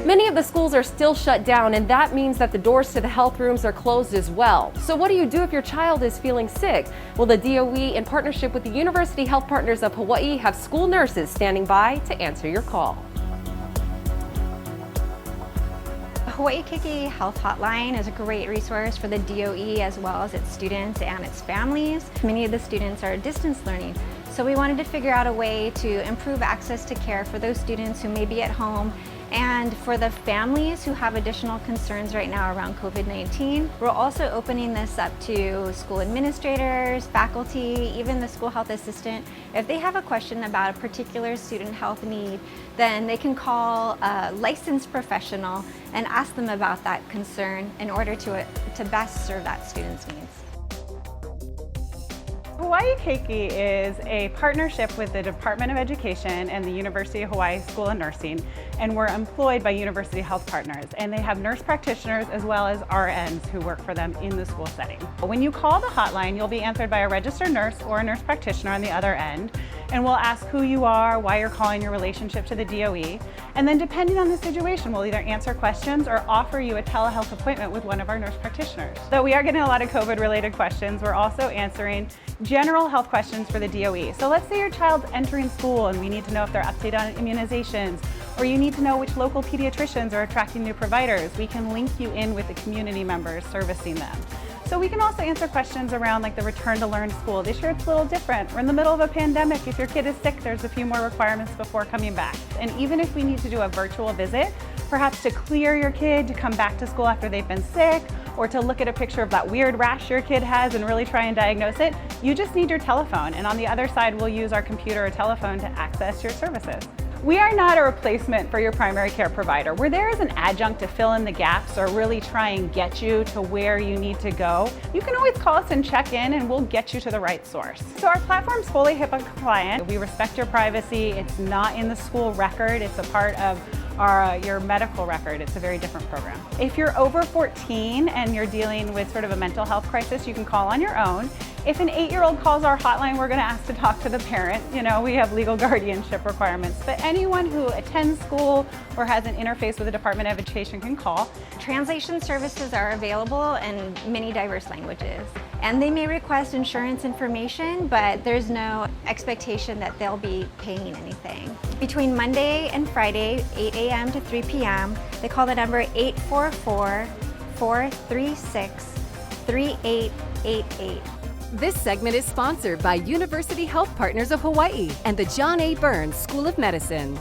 Many of the schools are still shut down, and that means that the doors to the health rooms are closed as well. So what do you do if your child is feeling sick? Well, the DOE, in partnership with the University Health Partners of Hawaii, have school nurses standing by to answer your call. The Hawaii Keiki Health Hotline is a great resource for the DOE as well as its students and its families. Many of the students are distance learning, so we wanted to figure out a way to improve access to care for those students who may be at home and for the families who have additional concerns right now around COVID-19. We're also opening this up to school administrators, faculty, even the school health assistant. If they have a question about a particular student health need, then they can call a licensed professional and ask them about that concern in order to best serve that student's needs. Hawaii Keiki is a partnership with the Department of Education and the University of Hawaii School of Nursing, and we're employed by University Health Partners, and they have nurse practitioners as well as RNs who work for them in the school setting. When you call the hotline, you'll be answered by a registered nurse or a nurse practitioner on the other end, and we'll ask who you are, why you're calling, your relationship to the DOE, and then depending on the situation, we'll either answer questions or offer you a telehealth appointment with one of our nurse practitioners. Though we are getting a lot of COVID-related questions, we're also answering general health questions for the DOE. So let's say your child's entering school and we need to know if they're up to date on immunizations, or you need to know which local pediatricians are attracting new providers. We can link you in with the community members servicing them. So we can also answer questions around like the return to learn school. This year it's a little different. We're in the middle of a pandemic. If your kid is sick, there's a few more requirements before coming back. And even if we need to do a virtual visit, perhaps to clear your kid to come back to school after they've been sick, or to look at a picture of that weird rash your kid has and really try and diagnose it, you just need your telephone. And on the other side, we'll use our computer or telephone to access your services. We are not a replacement for your primary care provider. We're there as an adjunct to fill in the gaps or really try and get you to where you need to go. You can always call us and check in and we'll get you to the right source. So our platform's fully HIPAA compliant. We respect your privacy. It's not in the school record. It's a part of your medical record. It's a very different program. If you're over 14 and you're dealing with sort of a mental health crisis, you can call on your own. If an 8-year-old calls our hotline, we're going to ask to talk to the parent. You know, we have legal guardianship requirements, but anyone who attends school or has an interface with the Department of Education can call. Translation services are available in many diverse languages, and they may request insurance information, but there's no expectation that they'll be paying anything. Between Monday and Friday, 8 a.m. to 3 p.m., they call the number 844-436-3888. This segment is sponsored by University Health Partners of Hawaii and the John A. Burns School of Medicine.